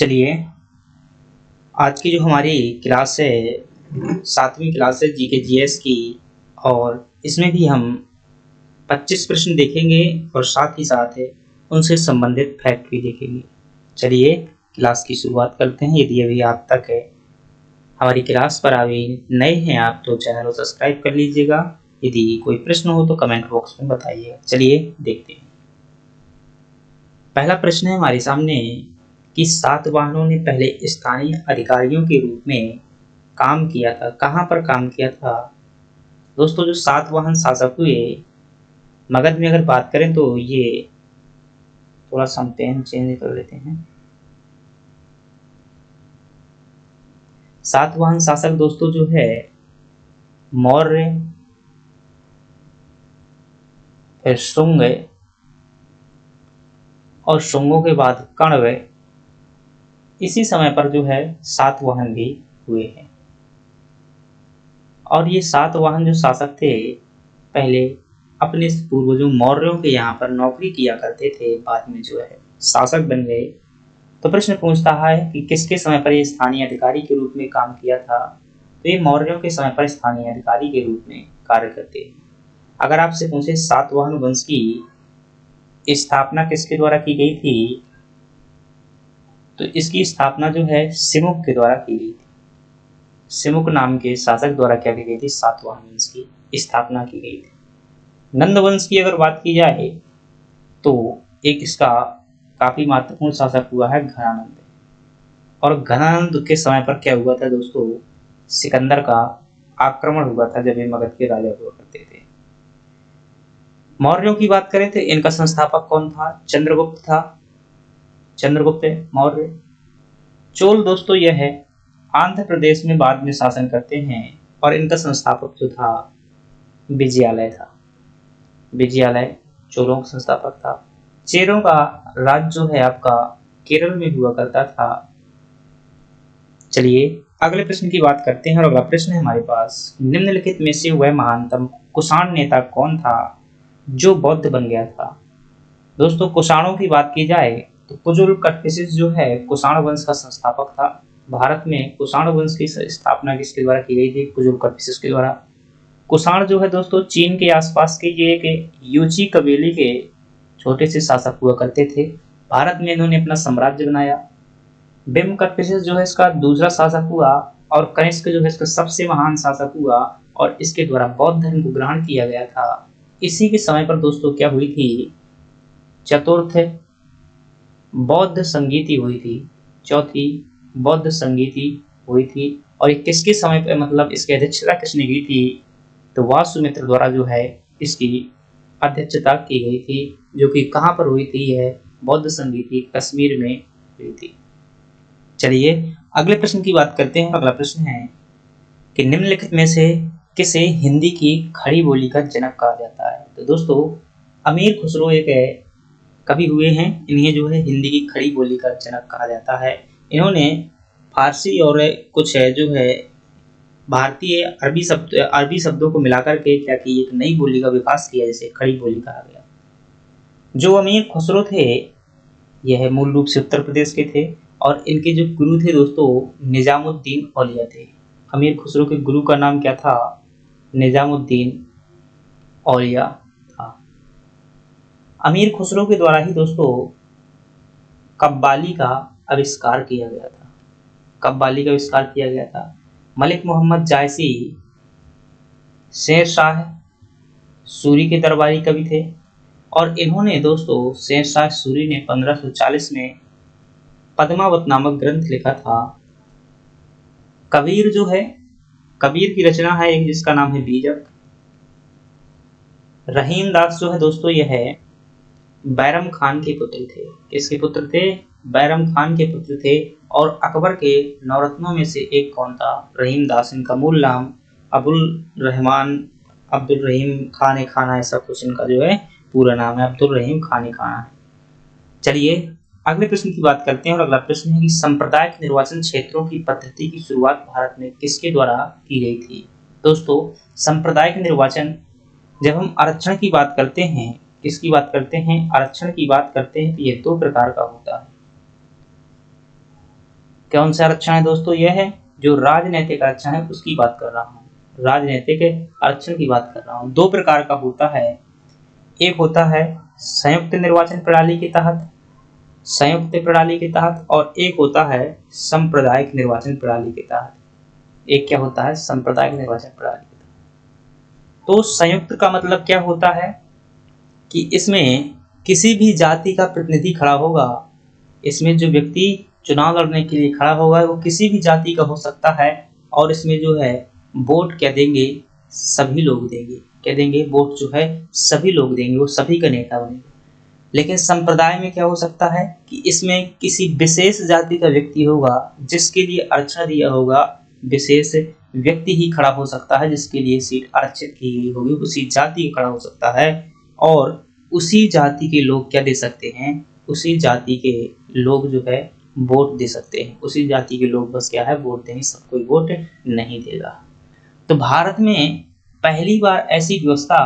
चलिए, आज की जो हमारी क्लास है 7वीं क्लास है जीके जीएस की। और इसमें भी हम 25 प्रश्न देखेंगे और साथ ही साथ उनसे संबंधित फैक्ट भी देखेंगे। चलिए क्लास की शुरुआत करते हैं। यदि अभी आप तक हमारी क्लास पर अभी नए हैं आप तो चैनल को सब्सक्राइब कर लीजिएगा। यदि कोई प्रश्न हो तो कमेंट बॉक्स में बताइएगा। चलिए देखते हैं। पहला प्रश्न है हमारे सामने कि सातवाहनों ने पहले स्थानीय अधिकारियों के रूप में काम किया था। कहाँ पर काम किया था दोस्तों? जो सातवाहन शासक हुए मगध में अगर बात करें तो ये थोड़ा सा हम पेन चेंज कर लेते हैं। सातवाहन शासक दोस्तों जो है मौर्य, फिर शुंग और शुंगों के बाद कण्व, इसी समय पर जो है सातवाहन भी हुए हैं। और ये सातवाहन जो शासक थे पहले अपने पूर्वजों मौर्यों के यहाँ पर नौकरी किया करते थे, बाद में जो है शासक बन गए। तो प्रश्न पूछता है कि किसके समय पर ये स्थानीय अधिकारी के रूप में काम किया था? तो ये मौर्यों के समय पर स्थानीय अधिकारी के रूप में कार्य करते हैं। अगर आपसे पूछे सातवाहन वंश की स्थापना किसके द्वारा की गई थी, तो इसकी स्थापना जो है सिमुक के द्वारा की गई थी। सिमुक नाम के शासक द्वारा क्या की गई थी? सातवाहन वंश की स्थापना की गई थी। नंद वंश की अगर बात की जाए तो एक इसका काफी महत्वपूर्ण शासक हुआ है घनानंद। और घनानंद के समय पर क्या हुआ था दोस्तों? सिकंदर का आक्रमण हुआ था जब ये मगध के राजा हुआ करते थे। मौर्यों की बात करें तो इनका संस्थापक कौन था? चंद्रगुप्त था, चंद्रगुप्त मौर्य। चोल दोस्तों यह है आंध्र प्रदेश में बाद में शासन करते हैं और इनका संस्थापक जो था विजयालय था। विजयालय चोलों का संस्थापक था। चेरों का राज्य जो है आपका केरल में हुआ करता था। चलिए अगले प्रश्न की बात करते हैं। और अगला प्रश्न है हमारे पास, निम्नलिखित में से वह महानतम कुषाण नेता कौन था जो बौद्ध बन गया था? दोस्तों कुषाणों की बात की जाए तो कुजुल कटफिसिस जो है कुषाण वंश का संस्थापक था। भारत में कुषाण वंश की स्थापना किसके द्वारा की गई थी? कुजुल कटफिसिस के द्वारा। कुषाण जो है दोस्तों चीन के आसपास के ये एक यूची कबीले के छोटे से शासक हुआ करते थे। भारत में इन्होंने अपना साम्राज्य बनाया। बिम कटफिसिस जो है इसका दूसरा शासक हुआ और कनिष्क जो है इसका सबसे महान शासक हुआ और इसके द्वारा बौद्ध धर्म को ग्रहण किया गया था। इसी के समय पर दोस्तों क्या हुई थी? चतुर्थ बौद्ध संगीति हुई थी। चौथी बौद्ध संगीति हुई थी। और किसके समय पर, मतलब इसकी अध्यक्षता किसने की थी? तो वासुमित्र द्वारा जो है इसकी अध्यक्षता की गई थी, जो कि कहाँ पर हुई थी? यह बौद्ध संगीति कश्मीर में हुई थी। चलिए अगले प्रश्न की बात करते हैं। अगला प्रश्न है कि निम्नलिखित में से किसे हिंदी की खड़ी बोली का जनक कहा जाता है? तो दोस्तों अमीर खुसरो एक कवि हुए हैं, इन्हें जो है हिंदी की खड़ी बोली का जनक कहा जाता है। इन्होंने फारसी और कुछ है जो है भारतीय अरबी शब्दों को मिलाकर के क्या की एक नई बोली का विकास किया, जिसे खड़ी बोली कहा गया। जो अमीर खुसरो थे यह मूल रूप से उत्तर प्रदेश के थे और इनके जो गुरु थे दोस्तों निजामुद्दीन औलिया थे। अमीर खुसरो के गुरु का नाम क्या था? निजामुद्दीन औलिया था। अमीर खुसरो के द्वारा ही दोस्तों कव्वाली का आविष्कार किया गया था। कव्वाली का आविष्कार किया गया था। मलिक मोहम्मद जायसी शेर शाह सूरी के दरबारी कवि थे और इन्होंने दोस्तों शेर शाह सूरी ने 1540 में पद्मावत नामक ग्रंथ लिखा था। कबीर जो है, कबीर की रचना है एक जिसका नाम है बीजक। रहीम दास जो है दोस्तों यह है बैरम खान के पुत्र थे। किसके पुत्र थे? बैरम खान के पुत्र थे। और अकबर के नौरत्नों में से एक कौन था? रहीम दास। इनका मूल नाम अबुल रहमान अब्दुल रहीम खान खाना, ऐसा कुछ इनका जो है पूरा नाम है, अब्दुल रहीम खान खाना है। चलिए अगले प्रश्न की बात करते हैं। और अगला प्रश्न है कि सांप्रदायिक निर्वाचन क्षेत्रों की पद्धति की शुरुआत भारत में किसके द्वारा की गई थी? दोस्तों सांप्रदायिक निर्वाचन, जब हम आरक्षण की बात करते हैं, किसकी बात करते हैं? आरक्षण की बात करते हैं, तो ये दो प्रकार का होता है। कौन सा आरक्षण है दोस्तों? यह है जो राजनैतिक आरक्षण है उसकी बात कर रहा हूँ, राजनैतिक आरक्षण की बात कर रहा हूँ। दो प्रकार का होता है, एक होता है संयुक्त निर्वाचन प्रणाली के तहत, संयुक्त प्रणाली के तहत, और एक होता है सांप्रदायिक निर्वाचन प्रणाली के तहत। एक क्या होता है? सांप्रदायिक निर्वाचन प्रणाली के तहत। तो संयुक्त का मतलब क्या होता है कि इसमें किसी भी जाति का प्रतिनिधि खड़ा होगा, इसमें जो व्यक्ति चुनाव लड़ने के लिए खड़ा होगा वो किसी भी जाति का हो सकता है, और इसमें जो है वोट क्या देंगे? सभी लोग देंगे। क्या देंगे? वोट जो है सभी लोग देंगे, वो सभी का नेता बनेगा। लेकिन संप्रदाय में क्या हो सकता है कि इसमें किसी विशेष जाति का व्यक्ति होगा जिसके लिए आरक्षण दिया होगा, विशेष व्यक्ति ही खड़ा हो सकता है जिसके लिए सीट आरक्षित की गई होगी, उसी जाति का खड़ा हो सकता है, और उसी जाति के लोग क्या दे सकते हैं? उसी जाति के लोग जो है वोट दे सकते हैं। उसी जाति के लोग बस क्या है? वोट देंगे, सब कोई वोट नहीं देगा। तो भारत में पहली बार ऐसी व्यवस्था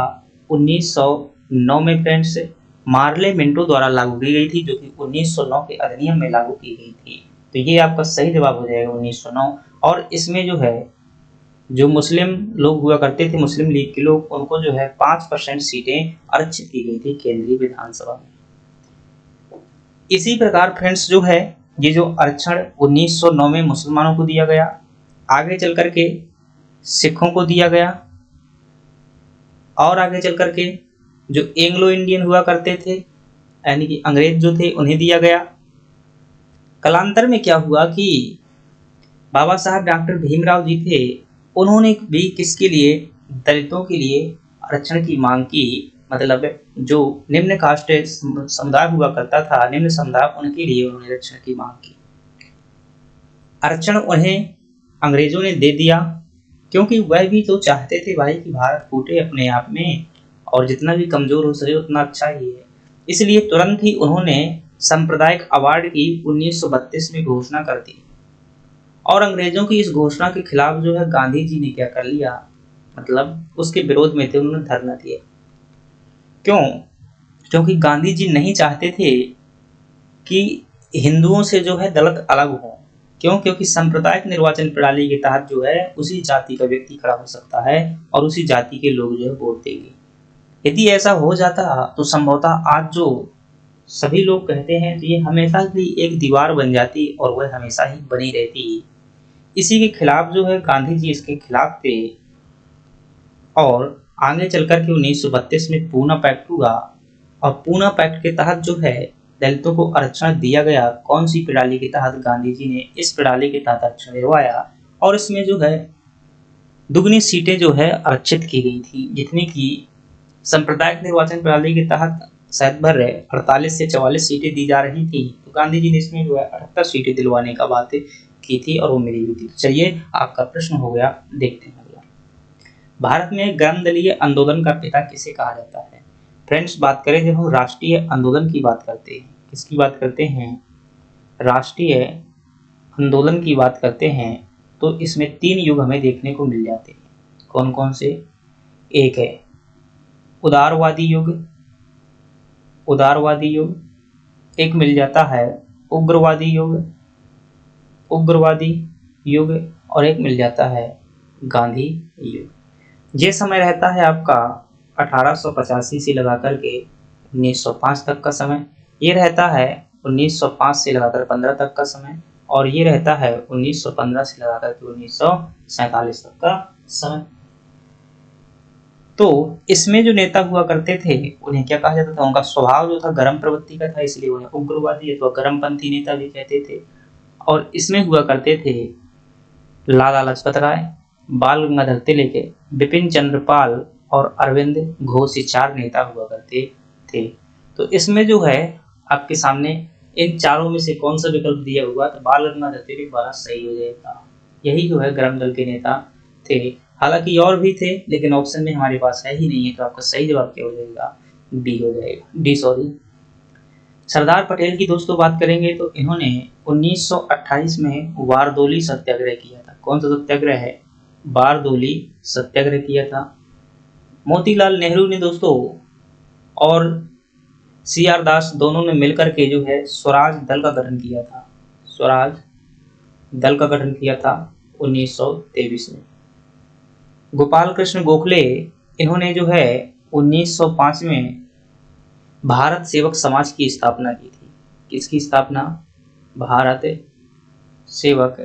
1909 में फ्रेंड्स मार्ले मिंटो द्वारा लागू की गई थी, जो कि 1909 के अधिनियम में लागू की गई थी। तो ये आपका सही जवाब हो जाएगा 1909। और इसमें जो है जो मुस्लिम लोग हुआ करते थे, मुस्लिम लीग के लोग, उनको जो है 5% सीटें आरक्षित की गई थी केंद्रीय विधानसभा में। इसी प्रकार फ्रेंड्स जो है ये जो आरक्षण 1909 में मुसलमानों को दिया गया, आगे चल करके सिखों को दिया गया, और आगे चल करके जो एंग्लो इंडियन हुआ करते थे यानी कि अंग्रेज जो थे उन्हें दिया गया। कालांतर में क्या हुआ कि बाबा साहब डॉक्टर भीमराव जी थे, उन्होंने भी किसके लिए? दलितों के लिए आरक्षण की मांग की। मतलब जो निम्न कास्ट समुदाय हुआ करता था, निम्न समुदाय, उनके लिए उन्होंने आरक्षण की मांग की। आरक्षण उन्हें अंग्रेजों ने दे दिया, क्योंकि वह भी तो चाहते थे भाई कि भारत फूटे अपने आप में, और जितना भी कमजोर हो सके उतना अच्छा ही है। इसलिए तुरंत ही उन्होंने सांप्रदायिक अवार्ड की 1932 में घोषणा कर दी, और अंग्रेजों की इस घोषणा के खिलाफ जो है गांधी जी ने क्या कर लिया? मतलब उसके विरोध में थे, उन्होंने धरना दिया। क्यों? क्योंकि गांधी जी नहीं चाहते थे कि हिंदुओं से जो है दलित अलग हो। क्यों? क्योंकि सांप्रदायिक निर्वाचन प्रणाली के तहत जो है उसी जाति का व्यक्ति खड़ा हो सकता है और उसी जाति के लोग जो है वोट देंगे। यदि ऐसा हो जाता तो संभवतः आज जो सभी लोग कहते हैं तो ये हमेशा ही एक दीवार बन जाती और वह हमेशा ही बनी रहती। इसी के खिलाफ जो है गांधी जी इसके खिलाफ थे, और आगे चलकर के 1932 में पूना पैक्ट हुआ, और पूना पैक्ट के तहत जो है दलितों को आरक्षण दिया गया। कौन सी प्रणाली के तहत? गांधी जी ने इस प्रणाली के तहत आरक्षण दिलवाया, और इसमें जो है दुगनी सीटें जो है आरक्षित की गई थी, जितनी की सांप्रदायिक निर्वाचन प्रणाली के तहत शायद भर 48 से 44 सीटें दी जा रही थी, तो गांधी जी ने इसमें जो है 78 सीटें दिलवाने का बात की थी, और वो मिली भी थी। चलिए आपका प्रश्न हो गया, देखते हैं अगला। भारत में ग्रामदलीय आंदोलन का पिता किसे कहा जाता है? फ्रेंड्स बात करें जब हम राष्ट्रीय आंदोलन की बात करते हैं, किसकी बात करते हैं? राष्ट्रीय आंदोलन की बात करते हैं, तो इसमें 3 युग हमें देखने को मिल जाते हैं। कौन कौन से? एक है उदारवादी युग, उदारवादी युग, एक मिल जाता है उग्रवादी युग, उग्रवादी युग, और एक मिल जाता है गांधी युग। ये समय रहता है आपका 1885 से लगा करके 1905 तक का समय, ये रहता है 1905 से लगाकर 15 तक का समय, और ये रहता है 1915 से लगाकर के 1947 तक का समय। तो इसमें जो नेता हुआ करते थे उन्हें क्या कहा जाता था? उनका स्वभाव जो था गर्म प्रवृत्ति का था, इसलिए उन्हें उग्रवादी अथवा गर्मपंथी नेता भी कहते थे। और इसमें हुआ करते थे लाला लाजपत राय, बाल गंगाधर तिलक, बिपिन चंद्र पाल और अरविंद घोष, 4 नेता हुआ करते थे। तो इसमें जो है आपके सामने इन चारों में से कौन सा विकल्प दिया हुआ? तो बाल गंगाधर तिलक वाला सही हो जाएगा। यही जो है गर्म दल के नेता थे। हालांकि और भी थे, लेकिन ऑप्शन में हमारे पास है ही नहीं है, तो आपका सही जवाब क्या हो जाएगा? बी हो जाएगा, डी सॉरी। सरदार पटेल की दोस्तों बात करेंगे तो इन्होंने 1928 में बारदोली सत्याग्रह किया था। कौन सा सत्याग्रह है? बारदोली सत्याग्रह किया था। मोतीलाल नेहरू ने दोस्तों और सी आर दास दोनों ने मिलकर के जो है स्वराज दल का गठन किया था। स्वराज दल का गठन किया था 1923 में। गोपाल कृष्ण गोखले, इन्होंने जो है 1905 में भारत सेवक समाज की स्थापना की थी। किसकी स्थापना? भारत सेवक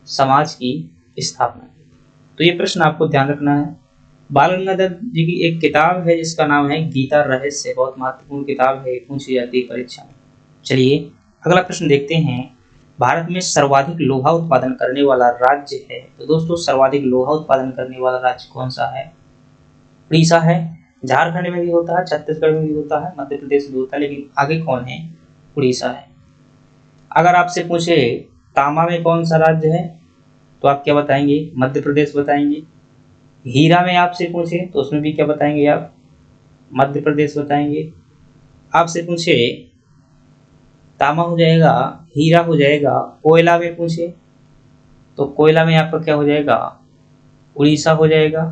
समाज की स्थापना की थी। तो ये प्रश्न आपको ध्यान रखना है। बाल गंगाधर जी की एक किताब है जिसका नाम है गीता रहस्य, बहुत महत्वपूर्ण किताब है, पूछी जाती है परीक्षा में। चलिए अगला प्रश्न देखते हैं। भारत में सर्वाधिक लोहा उत्पादन करने वाला राज्य है, तो दोस्तों सर्वाधिक लोहा उत्पादन करने वाला राज्य कौन सा है? उड़ीसा है। झारखंड में भी होता है, छत्तीसगढ़ में भी होता है, मध्य प्रदेश में भी होता है, लेकिन आगे कौन है? उड़ीसा है। अगर आपसे पूछे तांबा में कौन सा राज्य है, तो आप क्या बताएंगे? मध्य प्रदेश बताएंगे। हीरा में आपसे पूछे तो उसमें भी क्या बताएंगे आप? मध्य प्रदेश बताएंगे। आपसे पूछे तांबा हो जाएगा, हीरा हो जाएगा, कोयला में पूछे तो कोयला में आपका क्या हो जाएगा? उड़ीसा हो जाएगा।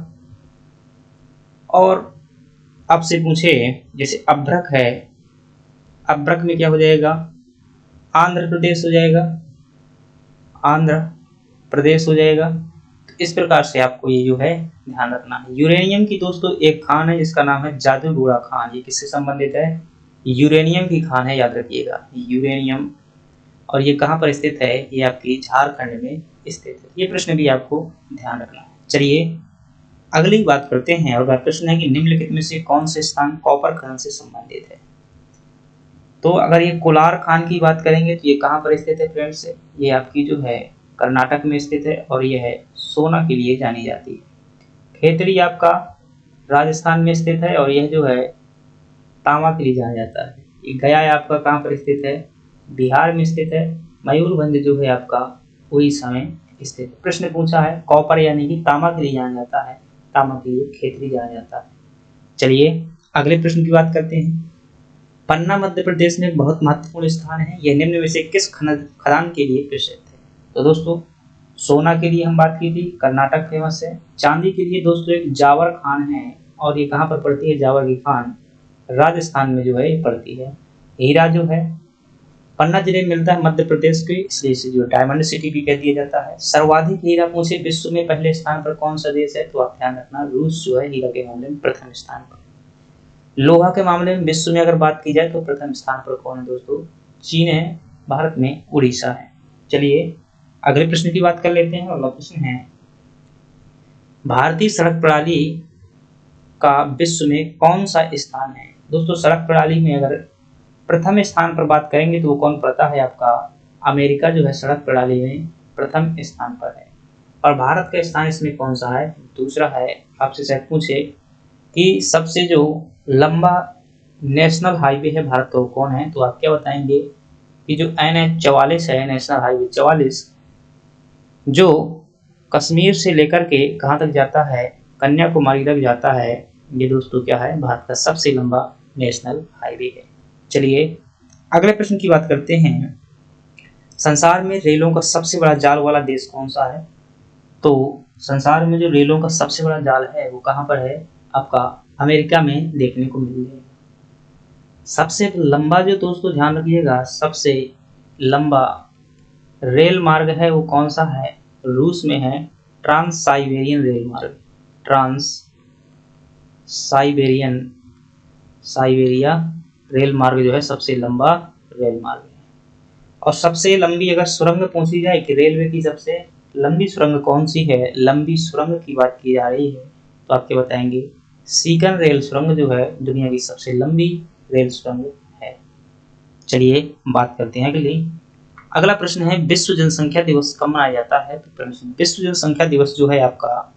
और आपसे पूछे जैसे अभ्रक है, अभ्रक में क्या हो जाएगा? आंध्र प्रदेश हो जाएगा, आंध्र प्रदेश हो जाएगा। तो इस प्रकार से आपको ये जो है ध्यान रखना है। यूरेनियम की दोस्तों एक खान है जिसका नाम है जादूगोड़ा खान। ये किससे संबंधित है? यूरेनियम की खान है, याद रखिएगा यूरेनियम। और ये कहाँ पर स्थित है? ये आपकी झारखंड में स्थित है। ये प्रश्न भी आपको ध्यान रखना है। चलिए अगली बात करते हैं, और प्रश्न है कि निम्नलिखित में से कौन से स्थान कॉपर खनन से संबंधित है? तो अगर ये कोलार खान की बात करेंगे तो ये कहाँ पर स्थित है फ्रेंड्स? ये आपकी जो है कर्नाटक में स्थित है, और यह है सोना के लिए जानी जाती है। खेतड़ी आपका राजस्थान में स्थित है, और यह जो है तांबा के लिए जाना जाता है। ये गया है आपका कहाँ पर स्थित है? बिहार में स्थित है। मयूरभंज जो है आपका उड़ीसा में स्थित। प्रश्न पूछा है कॉपर यानी कि तांबा के लिए जाना जाता है, तांबा के लिए खेतड़ी जाना जाता है। चलिए अगले प्रश्न की बात करते हैं। पन्ना मध्य प्रदेश में बहुत महत्वपूर्ण स्थान है। यह निम्न में से किस खदान के लिए प्रसिद्ध है? तो दोस्तों सोना के लिए हम बात की थी, कर्नाटक फेमस है। चांदी के लिए दोस्तों एक जावर खान है, और ये कहाँ पर पड़ती है? जावर की खान राजस्थान में जो है ये पड़ती है। हीरा जो है पन्ना जिले में मिलता है मध्य प्रदेश के, इसलिए इसे जो डायमंड सिटी भी कह दिया जाता है। सर्वाधिक हीरा पूछे विश्व में पहले स्थान पर कौन सा देश है? तो आप ध्यान रखना रूस जो है हीरा के मामले में प्रथम स्थान पर। लोहा के मामले में विश्व में अगर बात की जाए तो प्रथम स्थान पर कौन है दोस्तों? चीन है। भारत में उड़ीसा है। चलिए अगले प्रश्न की बात कर लेते हैं। अगला प्रश्न है भारतीय सड़क प्रणाली का विश्व में कौन सा स्थान है? दोस्तों सड़क प्रणाली में अगर प्रथम स्थान पर बात करेंगे तो वो कौन पड़ता है? आपका अमेरिका जो है सड़क प्रणाली में प्रथम स्थान पर है। और भारत का स्थान इसमें कौन सा है? दूसरा है। आपसे शायद पूछे कि सबसे जो लंबा नेशनल हाईवे है भारत का वो कौन है? तो आप क्या बताएंगे कि जो NH-44 है, नेशनल हाईवे 44, जो कश्मीर से लेकर के कहाँ तक जाता है? कन्याकुमारी तक जाता है। ये दोस्तों क्या है? भारत का सबसे लंबा नेशनल हाईवे है। चलिए अगले प्रश्न की बात करते हैं। संसार में रेलों का सबसे बड़ा जाल वाला देश कौन सा है? तो संसार में जो रेलों का सबसे बड़ा जाल है वो कहाँ पर है? आपका अमेरिका में देखने को मिल जाएगा। सबसे लंबा जो दोस्तों ध्यान रखिएगा, सबसे लंबा रेल मार्ग है वो कौन सा है? रूस में है ट्रांस साइबेरियन रेल मार्ग। ट्रांस साइबेरिया रेल मार्ग जो है सबसे लंबा रेल मार्ग है। और सबसे लंबी अगर सुरंग पूछी जाए कि रेलवे की सबसे लंबी सुरंग कौन सी है, लंबी सुरंग की बात की जा रही है, तो आप क्या बताएंगे? सीकन रेल सुरंग जो है दुनिया की सबसे लंबी रेल सुरंग है। चलिए बात करते हैं अगला प्रश्न है विश्व जनसंख्या दिवस कब मनाया जाता है? तो प्रश्न विश्व जनसंख्या दिवस जो है आपका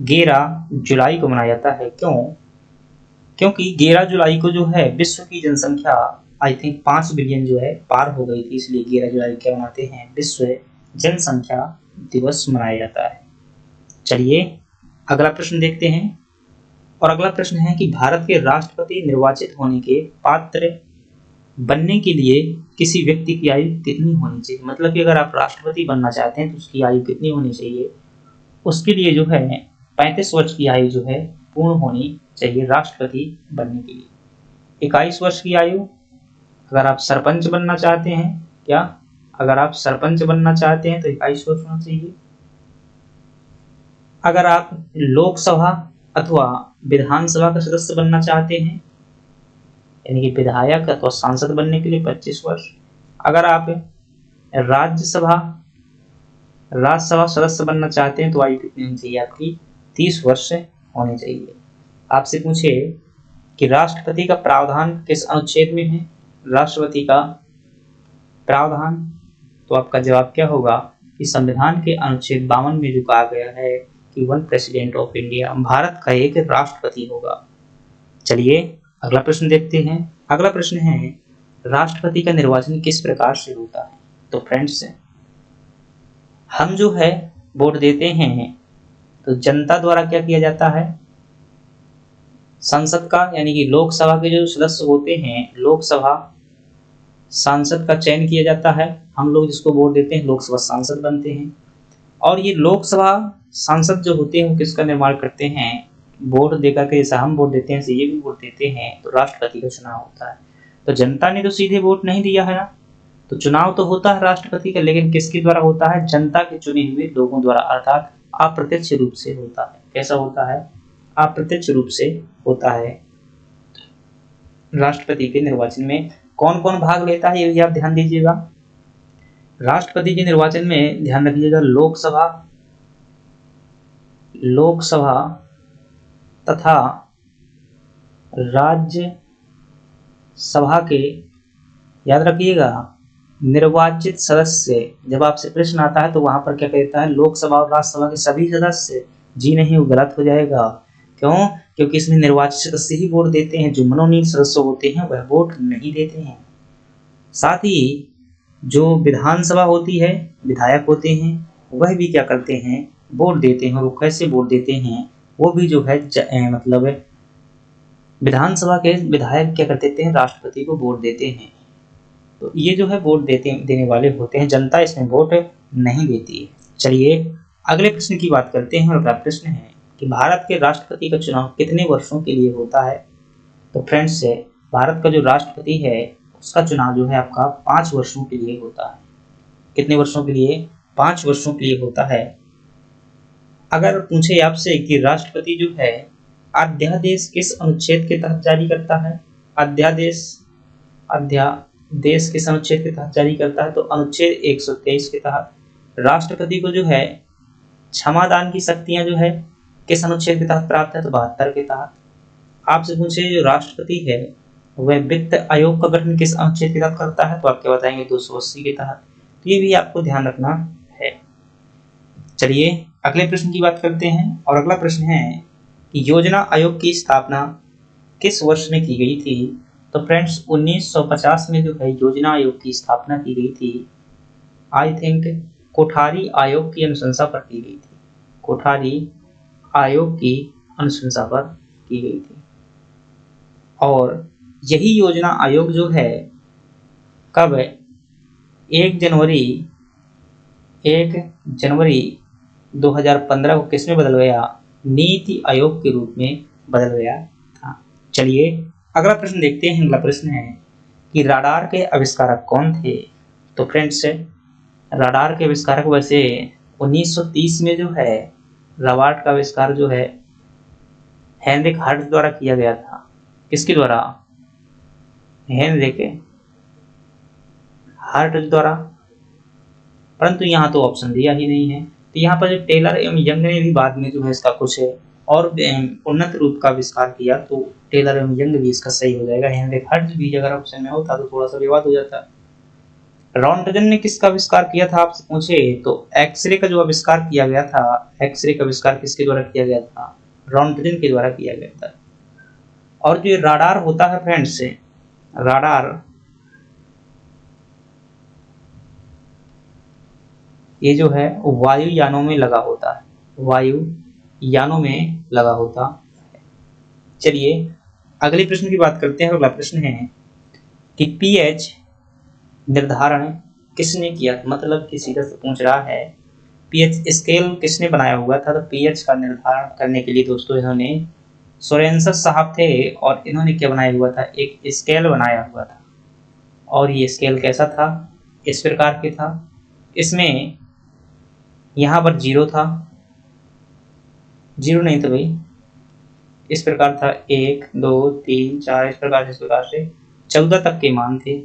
11 जुलाई को मनाया जाता है। क्यों? क्योंकि 11 जुलाई को जो है विश्व की जनसंख्या आई थिंक 5 बिलियन जो है पार हो गई थी, इसलिए 11 जुलाई क्या मनाते हैं? विश्व जनसंख्या दिवस मनाया जाता है। चलिए अगला प्रश्न देखते हैं। और अगला प्रश्न है कि भारत के राष्ट्रपति निर्वाचित होने के पात्र बनने के लिए किसी व्यक्ति की आयु कितनी होनी चाहिए? मतलब कि अगर आप राष्ट्रपति बनना चाहते हैं तो उसकी आयु कितनी होनी चाहिए? उसके लिए जो है 35 वर्ष की आयु जो है पूर्ण होनी चाहिए राष्ट्रपति बनने के लिए। 21 वर्ष की आयु अगर आप सरपंच बनना चाहते हैं, क्या अगर आप सरपंच बनना चाहते हैं तो 21 वर्ष होना चाहिए। अगर आप लोकसभा अथवा विधानसभा का सदस्य बनना चाहते हैं, यानी कि विधायक अथवा सांसद बनने के लिए 25 वर्ष। अगर आप राज्यसभा सदस्य बनना चाहते हैं तो आयु कितनी होनी चाहिए आपकी? 30 वर्ष होनी चाहिए। आपसे पूछे कि राष्ट्रपति का प्रावधान किस अनुच्छेद में है? राष्ट्रपति का प्रावधान, तो आपका जवाब क्या होगा कि संविधान के अनुच्छेद 52 में जो कहा गया है कि one president of India, Bharat का एक राष्ट्रपति होगा। चलिए अगला प्रश्न देखते हैं। अगला प्रश्न है राष्ट्रपति का निर्वाचन किस प्रकार से होता है? तो फ्रेंड्स, हम जो है वोट देते हैं तो जनता द्वारा क्या किया जाता है? संसद का, यानी कि लोकसभा के जो सदस्य होते हैं, लोकसभा सांसद का चयन किया जाता है। हम लोग जिसको वोट देते हैं लोकसभा सांसद बनते हैं। और ये लोकसभा सांसद जो होते हैं वो किसका निर्माण करते हैं? वोट देकर के, जैसा हम वोट देते हैं ऐसे ये भी वोट देते हैं, तो राष्ट्रपति का चुनाव होता है। तो जनता ने तो सीधे वोट नहीं दिया है ना, तो चुनाव तो होता है राष्ट्रपति का, लेकिन किसके द्वारा होता है? जनता के चुने हुए लोगों द्वारा, अर्थात अप्रत्यक्ष रूप से होता है। कैसा होता है? अप्रत्यक्ष रूप से होता है। राष्ट्रपति के निर्वाचन में कौन कौन भाग लेता है ये भी आप ध्यान दीजिएगा। राष्ट्रपति के निर्वाचन में ध्यान रखिएगा, लोकसभा तथा राज्यसभा के, याद रखिएगा, निर्वाचित सदस्य। जब आपसे प्रश्न आता है तो वहां पर क्या कहता है? लोकसभा और राज्यसभा के सभी सदस्य। जी नहीं, वो गलत हो जाएगा। क्यों? क्योंकि इसमें निर्वाचित सदस्य ही वोट देते हैं, जो मनोनीत सदस्य होते हैं वह वोट नहीं देते हैं। साथ ही जो विधानसभा होती है, विधायक होते हैं, वह भी क्या करते हैं? वोट देते हैं। और वो कैसे वोट देते हैं? वो भी जो है मतलब विधानसभा के विधायक क्या करते हैं? राष्ट्रपति को वोट देते हैं। तो ये जो है वोट देने वाले होते हैं, जनता इसमें वोट नहीं देती है। चलिए अगले प्रश्न की बात करते हैं। और अगला प्रश्न है कि भारत के राष्ट्रपति का चुनाव कितने वर्षों के लिए होता है? तो फ्रेंड्स, भारत का जो राष्ट्रपति है उसका चुनाव जो है आपका 5 वर्षों के लिए होता है। कितने वर्षों के लिए? 5 वर्षों के लिए होता है। अगर पूछे आपसे कि राष्ट्रपति जो है अध्यादेश किस अनुच्छेद के तहत जारी करता है? अध्यादेश किस अनुच्छेद के तहत जारी करता है? तो अनुच्छेद 123 के तहत। राष्ट्रपति को जो है क्षमादान की शक्तियां जो है किस अनुच्छेद के तहत प्राप्त है? तो 72 के तहत। आपसे पूछे जो राष्ट्रपति है वह वित्त आयोग का गठन किस अनुच्छेद के तहत करता है? तो आप क्या बताएंगे? 280 के तहत। तो ये भी आपको ध्यान रखना है। चलिए अगले प्रश्न की बात करते हैं। और अगला प्रश्न है कि योजना आयोग की स्थापना किस वर्ष में की गई थी? तो फ्रेंड्स 1950 में जो है योजना आयोग की स्थापना की गई थी। आई थिंक कोठारी आयोग की अनुशंसा पर की गई थी। कोठारी आयोग की अनुशंसा पर की गई थी। और यही योजना आयोग जो है कब? 1 जनवरी 2015 को किसमें बदल गया? नीति आयोग के रूप में बदल गया था। चलिए अगला प्रश्न देखते हैं। अगला प्रश्न है कि राडार के आविष्कारक कौन थे? तो फ्रेंड्स, राडार के आविष्कारक वैसे 1930 में जो है रडार का आविष्कार जो है हेनरिक हर्ट्ज द्वारा किया गया था। किसके द्वारा? हेनरिक हर्ट्ज द्वारा। परंतु यहाँ तो ऑप्शन दिया ही नहीं है। तो यहाँ पर जो टेलर एवं यंग ने भी बाद में जो है इसका कुछ और उन्नत रूप का आविष्कार किया, तो टेलर एवं यंग भी इसका सही हो जाएगा। हेनरिक हर्ट्ज भी अगर ऑप्शन में होता तो थोड़ा सा विवाद हो जाता। रॉन्टजन ने किसका आविष्कार किया था आपसे पूछे? तो एक्सरे का जो आविष्कार किया गया था, एक्सरे का आविष्कार किसके द्वारा किया गया था? रॉन्टजन के द्वारा किया गया था। और जो राडार होता है फ्रेंड्स, राडार ये जो है वायुयानों में लगा होता है, वायुयानों में लगा होता है। चलिए अगले प्रश्न की बात करते हैं। अगला प्रश्न है कि पीएच निर्धारण किसने किया? मतलब कि सीधा से पूछ रहा है पीएच स्केल किसने बनाया हुआ था? तो पीएच का निर्धारण करने के लिए दोस्तों इन्होंने सोरेनसस साहब थे और इन्होंने क्या बनाया हुआ था? एक स्केल बनाया हुआ था। और ये स्केल कैसा था? इस प्रकार के था। इसमें यहाँ पर 0 था, 0 नहीं तो भाई इस प्रकार था 1 2 3 4 इस प्रकार से 14 तक के मान थे।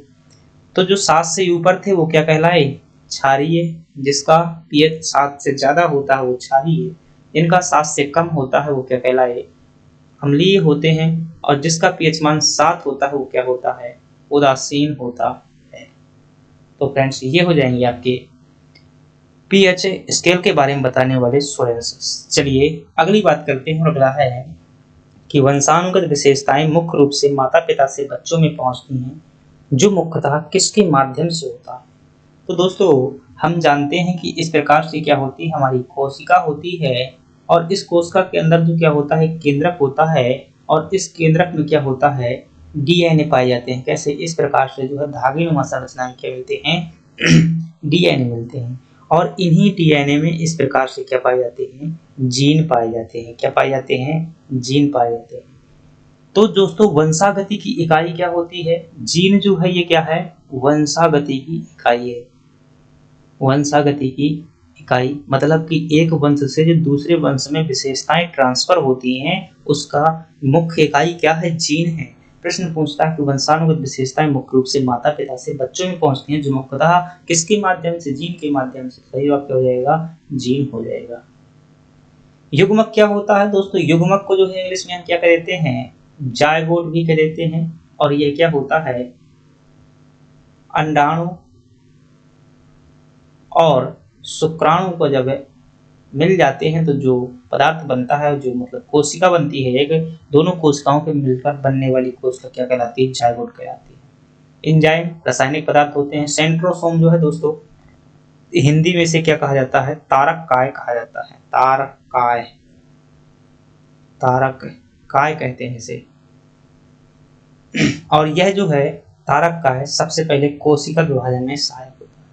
तो जो 7 से ऊपर थे वो क्या कहलाए? क्षारीय। जिसका पीएच 7 से ज्यादा होता है वो क्षारीय, इनका 7 से कम होता है वो क्या कहलाए? अम्लीय होते हैं। और जिसका पीएच मान 7 होता है वो क्या होता है? उदासीन होता है। तो फ्रेंड्स ये हो जाएंगे आपके पीएच स्केल के बारे में बताने वाले सोरेंस। चलिए अगली बात करते हैं और अगला है कि वंशानुगत विशेषताएं मुख्य रूप से माता पिता से बच्चों में पहुंचती हैं, जो मुख्यतः किसके माध्यम से होता है? तो दोस्तों हम जानते हैं कि इस प्रकार से क्या होती है, हमारी कोशिका होती है और इस कोशिका के अंदर जो क्या होता है, केंद्रक होता है और इस केंद्रक में क्या होता है, डीएनए पाए जाते हैं। कैसे? इस प्रकार से जो है धागेनुमा संरचना क्या मिलते हैं, डीएनए मिलते हैं। और इन्हीं डीएनए में इस प्रकार से क्या पाए जाते हैं, जीन पाए जाते हैं। क्या पाए जाते हैं? जीन पाए जाते हैं। तो दोस्तों वंशागति की इकाई क्या होती है? जीन जो है ये क्या है? वंशागति की इकाई है। वंशागति की इकाई मतलब कि एक वंश से जो दूसरे वंश में विशेषताएं ट्रांसफर होती हैं उसका मुख्य इकाई क्या है? जीन है। प्रश्न पूछता है कि वंशानुगत विशेषताएं मुख्य रूप से माता पिता से बच्चों में पहुंचती हैं, जो मुख्यतः किसके माध्यम से? जीन के माध्यम से। सही वाक्य हो जाएगा, जीन हो जाएगा। युग्मक क्या होता है दोस्तों? युग्मक को जो है इंग्लिश में हम क्या कह देते हैं? जायगोट भी कह देते हैं। और ये क्या होता है? अंडाणु और शुक्राणु को जब मिल जाते हैं तो जो पदार्थ बनता है, जो मतलब कोशिका बनती है, एक दोनों कोशिकाओं के मिलकर बनने वाली कोशिका क्या कहलाती है? जायगोट कहलाती है। एंजाइम रासायनिक पदार्थ होते हैं। सेंट्रोसोम जो है दोस्तों हिंदी में से क्या कहा जाता है? तारक काय कहा जाता है। तारक काय, तारक काय कहते हैं इसे। और यह जो है तारक काय सबसे पहले कोशिका विभाजन में सहायक होता है।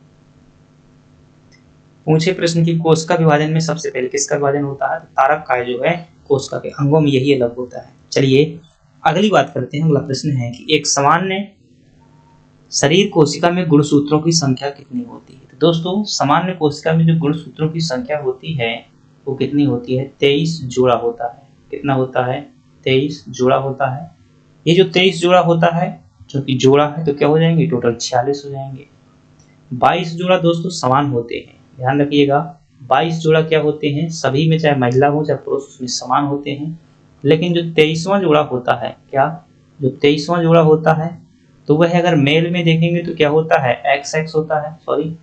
पूछे प्रश्न की कोशिका विभाजन में सबसे पहले किसका विभाजन होता है? तारक काय जो है कोशिका के अंगों में यही अलग होता है। चलिए अगली बात करते हैं। अगला प्रश्न है कि एक सामान्य शरीर कोशिका में गुणसूत्रों की संख्या कितनी होती है? तो दोस्तों सामान्य कोशिका में जो गुणसूत्रों की संख्या होती है वो कितनी होती है? 23 जोड़ा होता है। कितना होता है? 23 जोड़ा होता है। ये जो 23 जोड़ा होता है, जो कि जोड़ा है तो क्या हो जाएंगे? टोटल 46 हो जाएंगे। 22 जोड़ा दोस्तों समान होते हैं, ध्यान रखिएगा। 22 जोड़ा क्या होते हैं? सभी में चाहे महिला हो चाहे पुरुष उसमें समान होते हैं। लेकिन जो 23वां जोड़ा होता है, क्या जो 23वां जोड़ा होता है तो वह अगर मेल में देखेंगे तो क्या होता है? XX होता है। सॉरी,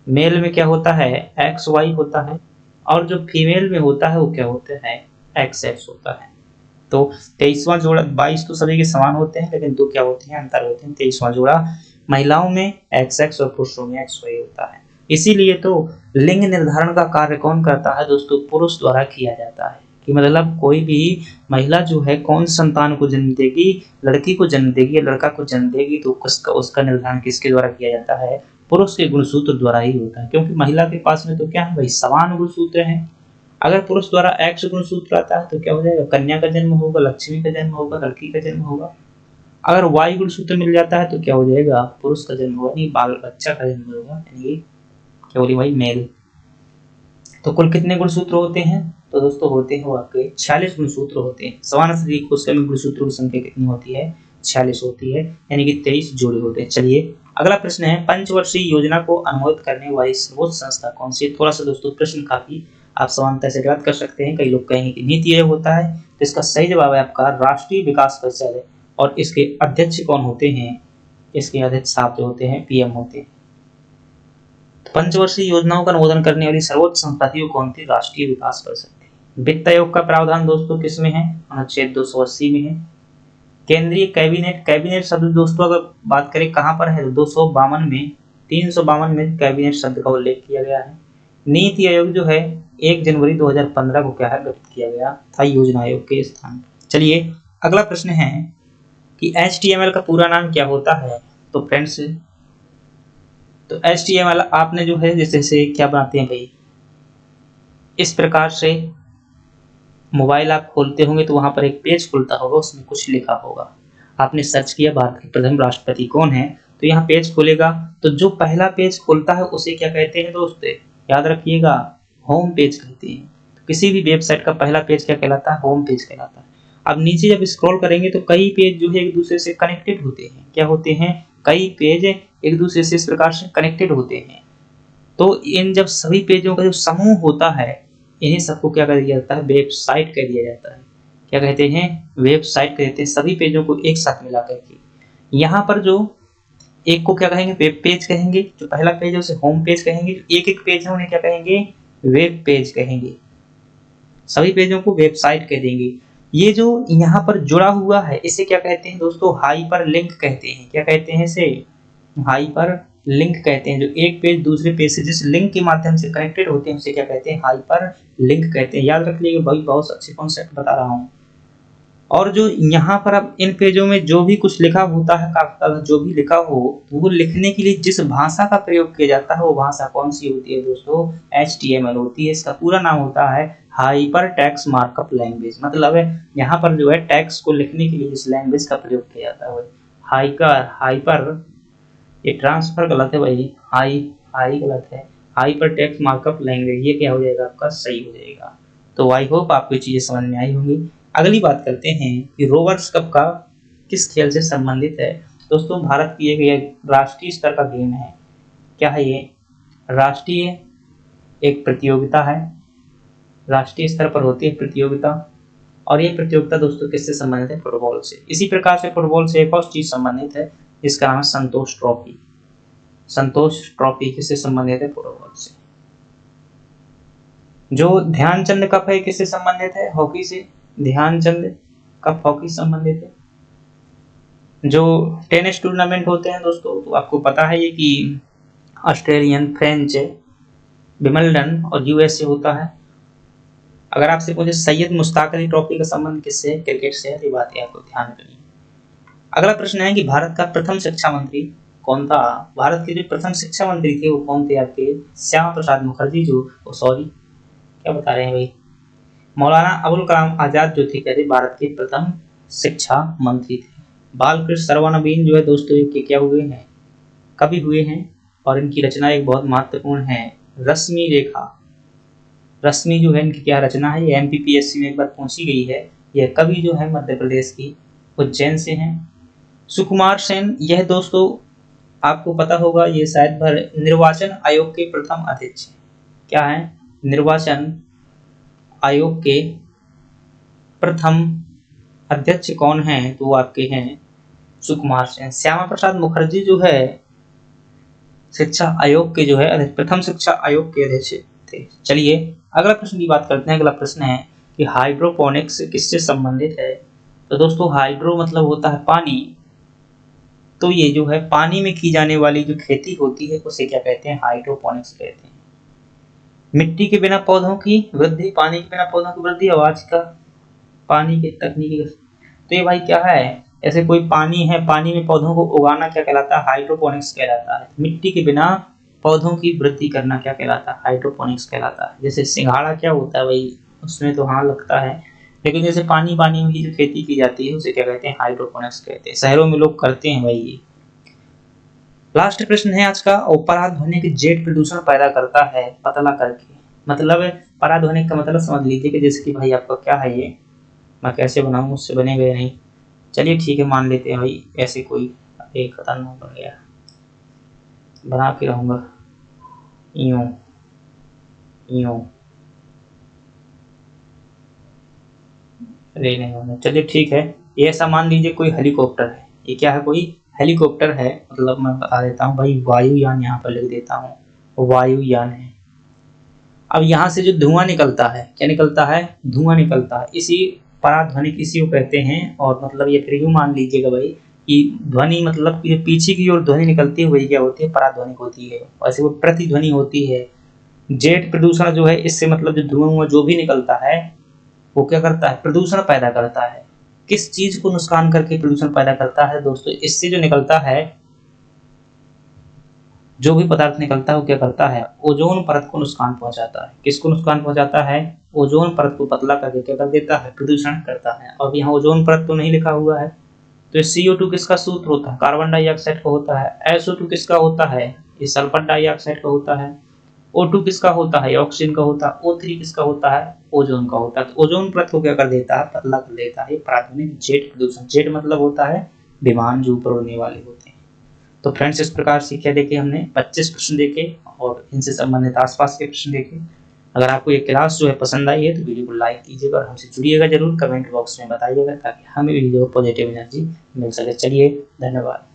मेल में क्या होता है? XY होता है। और जो फीमेल में होता है वो क्या होता है? XX होता है। तो 23वां जोड़ा, 22 तो सभी के समान होते हैं लेकिन दो क्या होते हैं? अंतर होते हैं। 23वां जोड़ा महिलाओं में XX और पुरुषों में XY होता है। इसीलिए तो लिंग निर्धारण का कार्य कौन करता है दोस्तों? पुरुष द्वारा किया जाता है। कि मतलब कोई भी महिला जो है कौन संतान को जन्म देगी, लड़की को जन्म देगी या लड़का को जन्म देगी, तो उसका निर्धारण किसके द्वारा किया जाता है? पुरुष के गुणसूत्र द्वारा ही होता है। क्योंकि महिला के पास में तो क्या है भाई? समान गुणसूत्र हैं। अगर पुरुष द्वारा X गुणसूत्र आता है तो क्या हो जाएगा? कन्या का जन्म होगा, लक्ष्मी का जन्म होगा, लड़की का जन्म होगा। अगर Y गुणसूत्र मिल जाता है तो क्या हो जाएगा? पुरुष का जन्म होगा, नहीं बाल बच्चा का जन्म होगा, यानी क्या बोली भाई? मेल। तो कुल कितने गुणसूत्र होते हैं? तो दोस्तों होते हैं वो आपके 46 गुणसूत्र होते हैं। समान शरीर कोशिका में गुणसूत्रों की संख्या कितनी होती है? 46 होती है, यानी कि 23 जोड़े होते हैं। चलिए अगला प्रश्न है, पंचवर्षीय योजना को अनुमोदित करने वाली सर्वोच्च संस्था कौन सी है? थोड़ा सा दोस्तों प्रश्न काफी आप समानता से गलत कर सकते हैं। कई लोग कहेंगे कि नीति आयोग होता है, तो इसका सही जवाब है आपका राष्ट्रीय विकास परिषद है। और इसके अध्यक्ष कौन होते हैं? इसके अध्यक्ष साहब जो होते हैं PM होते हैं। पंचवर्षीय योजनाओं का अनुमोदन करने वाली सर्वोच्च संस्था थी वो कौन थी? राष्ट्रीय विकास परिषद। वित्त आयोग का प्रावधान दोस्तों किसमें है? अनुच्छेद 280 में है। केंद्रीय कैबिनेट, कैबिनेट शब्द दोस्तों अगर बात करें कहां पर है? 252 में, 352 में कैबिनेट शब्द का उल्लेख किया गया है। नीति आयोग जो है 1 जनवरी 2015 को क्या है? गठित किया गया था योजना आयोग के स्थान पर। चलिए अगला प्रश्न है कि HTML का पूरा नाम क्या होता है? तो फ्रेंड्स तो HTML आपने जो है जैसे क्या बनाते हैं भाई, इस प्रकार से मोबाइल आप खोलते होंगे तो वहां पर एक पेज खुलता होगा, उसमें कुछ लिखा होगा। आपने सर्च किया भारत के प्रथम राष्ट्रपति कौन है, तो यहाँ पेज खुलेगा, तो जो पहला पेज खुलता है उसे क्या कहते हैं दोस्त, याद रखिएगा, होम पेज कहते हैं। तो किसी भी वेबसाइट का पहला पेज क्या कहलाता है, होम पेज कहलाता है। अब नीचे जब स्क्रॉल करेंगे तो कई पेज जो है एक दूसरे से कनेक्टेड होते हैं। क्या होते हैं, कई पेज एक दूसरे से इस प्रकार से कनेक्टेड होते हैं। तो इन जब सभी पेजों का जो समूह होता है, इन्हीं सबको क्या कह दिया जाता है, वेबसाइट कह दिया जाता है। क्या कहते हैं, वेबसाइट कहते हैं सभी पेजों को एक साथ मिला करके। यहाँ पर जो एक को क्या कहेंगे, वेब पेज कहेंगे, जो पहला पेज है उसे होम पेज कहेंगे, एक एक पेज है उन्हें क्या कहेंगे, वेब पेज कहेंगे, सभी पेजों को वेबसाइट कह देंगे। ये जो यहाँ पर जुड़ा हुआ है इसे क्या कहते हैं दोस्तों, हाइपर लिंक कहते हैं। क्या कहते हैं इसे, हाइपर लिंक कहते हैं। जो एक पेज दूसरे पेज से जिस लिंक के माध्यम से कनेक्टेड होते हैं उसे क्या कहते हैं, हाइपर लिंक कहते हैं। याद रख लीजिएगा भाई, बहुत अच्छे कॉन्सेप्ट बता रहा हूँ। और जो यहाँ पर अब इन पेजों में जो भी कुछ लिखा होता है, जो भी लिखा हो, वो लिखने के लिए जिस भाषा का प्रयोग किया जाता है वो भाषा कौन सी होती है दोस्तों, HTML होती है। इसका पूरा नाम होता है हाइपर टेक्स्ट मार्कअप लैंग्वेज। मतलब है यहाँ पर जो है टेक्स्ट को लिखने के लिए जिस लैंग्वेज का प्रयोग किया जाता है वो हाइपर, ये ट्रांसफर गलत है भाई, हाई गलत है, हाइपर टेक्स्ट मार्कअप लैंग्वेज, ये क्या हो जाएगा आपका, सही हो जाएगा। तो आई होप आपको चीजें समझ में आई होंगी। अगली बात करते हैं कि रोवर्स कप का किस खेल से संबंधित है। दोस्तों भारत की एक राष्ट्रीय स्तर का गेम है। क्या है ये, राष्ट्रीय एक प्रतियोगिता है, राष्ट्रीय स्तर पर होती है प्रतियोगिता। और ये प्रतियोगिता दोस्तों किससे संबंधित है, फुटबॉल से। इसी प्रकार से फुटबॉल से एक और चीज संबंधित है जिसका नाम है संतोष ट्रॉफी। संतोष ट्रॉफी किससे संबंधित है, फुटबॉल से। जो ध्यानचंद कप है किससे संबंधित है, हॉकी से। ध्यानचंद कप हॉकी से संबंधित है। जो टेनिस टूर्नामेंट होते हैं दोस्तों, तो आपको पता है ये कि ऑस्ट्रेलियन, फ्रेंच, विंबलडन और USA होता है। अगर आपसे पूछे सैयद मुश्ताक अली ट्रॉफी का संबंध किससे, क्रिकेट से, ये बात है आपको ध्यान रखनी। अगला प्रश्न है कि भारत का प्रथम शिक्षा मंत्री कौन था। भारत के जो प्रथम शिक्षा मंत्री थे वो कौन थे आपके, श्यामा प्रसाद मुखर्जी। सॉरी क्या बता रहे हैं भाई, मौलाना अबुल कलाम आजाद जो थे कहते भारत के प्रथम शिक्षा मंत्री थे। बालकृष्ण सर्वनवीन जो है दोस्तों ये क्या हुए हैं, कवि हुए हैं। और इनकी रचना एक बहुत महत्वपूर्ण है, रश्मि रेखा। रश्मि जो है इनकी क्या रचना है, ये MPPSC में एक बार पूछी गई है। यह कवि जो है मध्य प्रदेश की उज्जैन से हैं। सुकुमार सेन, यह दोस्तों आपको पता होगा, ये शायद निर्वाचन आयोग के प्रथम अध्यक्ष हैं। क्या है, निर्वाचन आयोग के प्रथम अध्यक्ष कौन हैं, तो वो आपके हैं सुकुमार सेन। श्यामा प्रसाद मुखर्जी जो है शिक्षा आयोग के जो है प्रथम शिक्षा आयोग के अध्यक्ष थे। चलिए अगला प्रश्न की बात करते हैं। अगला प्रश्न है कि हाइड्रोपोनिक्स किससे संबंधित है। तो दोस्तों हाइड्रो मतलब होता है पानी, तो ये जो है पानी में की जाने वाली जो खेती होती है उसे क्या कहते हैं, हाइड्रोपोनिक्स कहते हैं। मिट्टी के बिना पौधों की वृद्धि, पानी के बिना पौधों की वृद्धि, आवाज का पानी के तकनीकी। तो ये भाई क्या है, ऐसे कोई पानी है, पानी में पौधों को उगाना क्या कहलाता है, हाइड्रोपोनिक्स कहलाता है। मिट्टी के बिना पौधों की वृद्धि करना क्या कहलाता है, हाइड्रोपोनिक्स कहलाता है। जैसे सिंघाड़ा क्या होता है भाई, उसमें तो हाँ लगता है, लेकिन जैसे पानी पानी में जो खेती की जाती है उसे क्या कहते हैं, हाइड्रोपोनिक्स कहते हैं। शहरों में लोग करते हैं भाई ये। लास्ट प्रश्न है आज का, और पराध्वनिक जेट प्रदूषण पैदा करता है पतला करके। मतलब पराध्वनिक का मतलब समझ लीजिए कि जैसे कि भाई आपका क्या है ये, मैं कैसे बनाऊं, मुझसे बनेगा नहीं। चलिए ठीक है, मान लेते हैं भाई ऐसे कोई एक खतरनाक बन गया, बना के रहूंगा यूं यूं, अरे नहीं होना। चलिए ठीक है, ये ऐसा मान लीजिए कोई हेलीकॉप्टर है। ये क्या है, कोई हेलीकॉप्टर है। मतलब मैं बता देता हूँ भाई, वायुयान यहाँ पर लिख देता हूँ, वायुयान है। अब यहाँ से जो धुआं निकलता है, क्या निकलता है, धुआं निकलता है, इसी पराध्वनिक इसी को कहते हैं। और मतलब ये फिर यूं मान लीजिएगा भाई कि ध्वनि मतलब ये पीछे की ओर ध्वनि निकलती है वही क्या होती है, पराध्वनिक होती है। वैसे वो प्रतिध्वनि होती है। जेट प्रदूषण जो है इससे मतलब जो धुआं जो भी निकलता है वो क्या करता है, प्रदूषण पैदा करता है। किस चीज को नुकसान करके प्रदूषण पैदा करता है दोस्तों, इससे जो निकलता है, जो भी पदार्थ निकलता है वो क्या करता है, ओजोन परत को नुकसान पहुंचाता है। किसको नुकसान पहुंचाता है, ओजोन परत को पतला करके क्या कर देता है, प्रदूषण करता है। और यहाँ ओजोन परत तो नहीं लिखा हुआ है, तो CO2 किसका सूत्र होता है? कार्बन डाइऑक्साइड का होता है। SO2 किसका होता है? ये सल्फर डाइऑक्साइड का होता है। O2 किसका होता है? ऑक्सीजन का होता है। O3 किसका होता है? ओजोन का होता है। तो ओजोन परत को क्या कर देता है? पतला कर देता है। प्राथमिक जेट प्रदूषण। जेट मतलब होता है विमान जो ऊपर उड़ने वाले होते हैं। तो फ्रेंड्स, इस प्रकार से क्या देखे हमने? 25 प्रश्न देखे और इनसे संबंधित आसपास के प्रश्न देखे। अगर आपको ये क्लास जो है पसंद आई है तो वीडियो को लाइक कीजिएगा और हमसे जुड़िएगा जरूर। कमेंट बॉक्स में बताइएगा ताकि हमें भी जो पॉजिटिव एनर्जी मिल सके। चलिए, धन्यवाद।